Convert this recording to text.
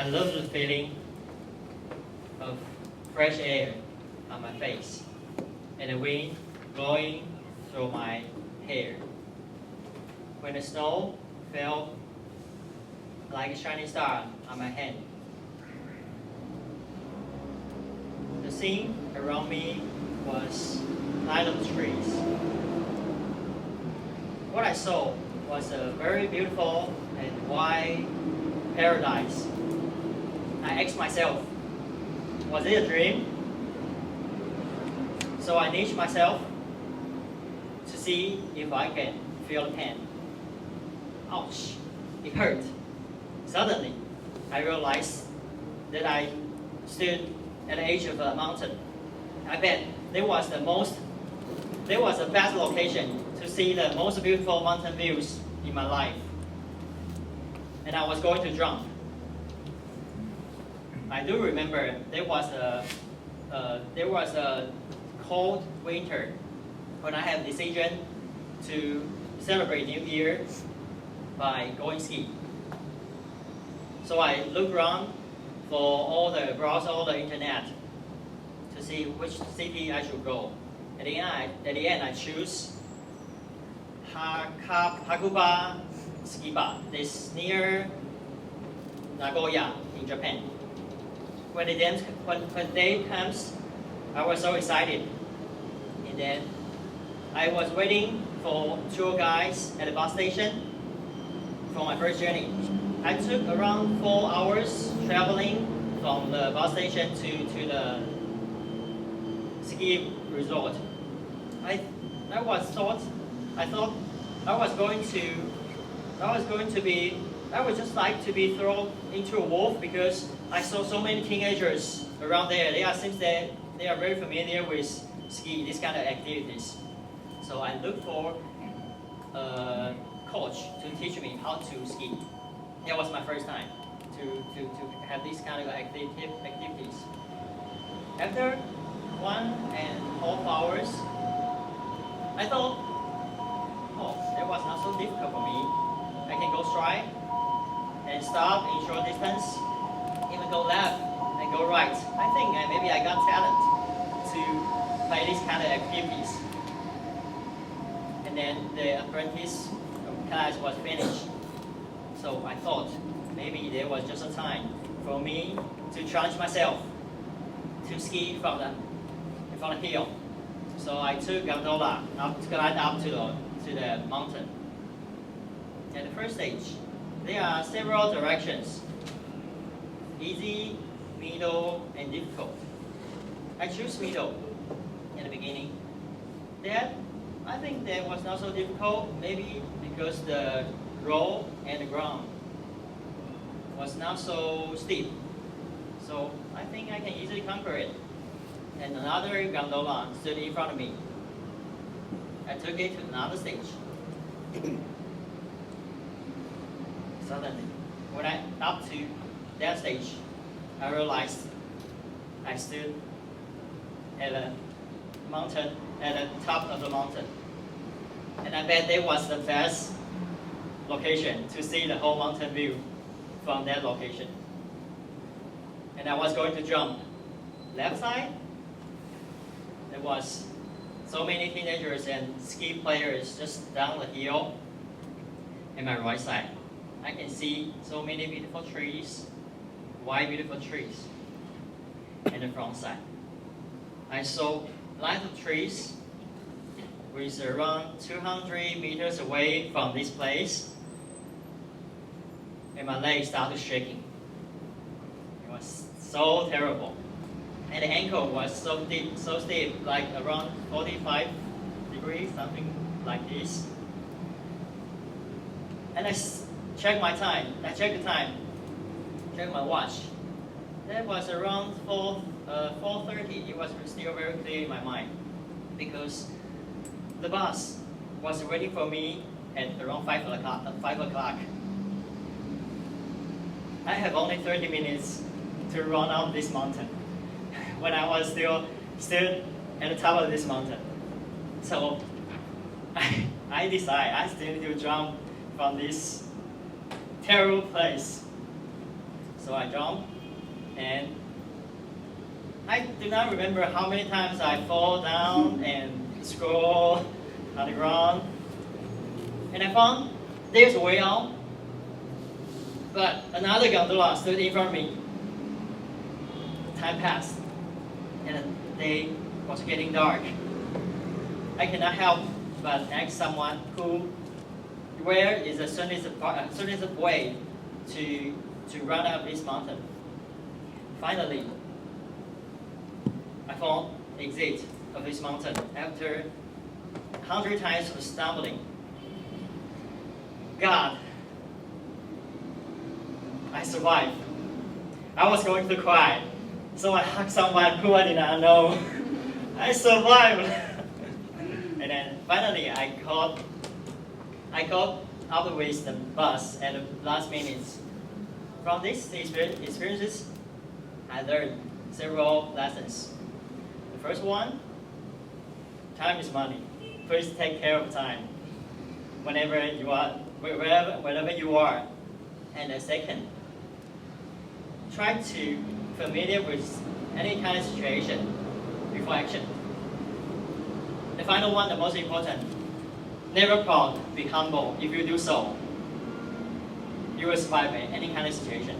I love the feeling of fresh air on my face and the wind blowing through my hair. When the snow fell like a shining star on my hand. The scene around me was lined of trees. What I saw was a very beautiful and wide paradise. I asked myself, was it a dream? So I niched myself to see if I can feel the pain. Ouch, it hurt. Suddenly, I realized that I stood at the edge of a mountain. I bet there was the best location to see the most beautiful mountain views in my life. And I was going to jump. I do remember there was a cold winter when I had a decision to celebrate New Year by going ski. So I looked around browse all the internet to see which city I should go. At the end, I choose Hakuba ski park. It's near Nagoya in Japan. When the day comes, I was so excited. And then I was waiting for tour guides at the bus station for my first journey. I took around 4 hours traveling from the bus station to the ski resort. I thought I would just like to be thrown into a wolf because I saw so many teenagers around there. Seems that they are very familiar with ski, this kind of activities. So I looked for a coach to teach me how to ski. That was my first time to have these kind of activities. After 1.5 hours, I thought, oh, that was not so difficult for me. I can go straight and stop in short distance, even go left and go right. I think maybe I got talent to play these kind of activities. And then the apprentice class was finished. So I thought maybe there was just a time for me to challenge myself to ski from the hill. So I took gondola to glide up to the mountain. At the first stage, there are several directions: easy, middle, and difficult. I choose middle in the beginning. I think that was not so difficult, maybe because the road and the ground was not so steep. So I think I can easily conquer it. And another gondola stood in front of me. I took it to another stage. Suddenly, when I up to that stage, I realized I stood at a mountain, at the top of the mountain. And I bet that was the best location to see the whole mountain view from that location. And I was going to jump. Left side, there was so many teenagers and ski players just down the hill. And my right side, I can see so many beautiful trees, wide beautiful trees. And the front side, I saw lots of trees with around 200 meters away from this place. And my legs started shaking. It was so terrible. And the ankle was so steep, like around 45 degrees, something like this. And I checked my time. I checked the time. Checked my watch. That was around 4:30. It was still very clear in my mind because the bus was waiting for me at around 5 o'clock. I have only 30 minutes to run up this mountain when I was still at the top of this mountain. So I decided I still need to jump from this terrible place. So I jumped, and I do not remember how many times I fall down and scroll on the ground. And I found there's a way out, but another gondola stood in front of me. Time passed, and the day was getting dark. I cannot help but ask someone where is the soonest way to run up this mountain. Finally, I found the exit of this mountain after 100 times of stumbling. God, I survived. I was going to cry, so I hugged someone who I did not know. I survived. And then finally, I caught up with the bus at the last minute. From these experiences, I learned several lessons. The first one, time is money. Please take care of time whenever you are, wherever you are. And the second, try to familiar with any kind of situation before action. The final one, the most important, never proud, be humble. If you do so, you will survive any kind of situation.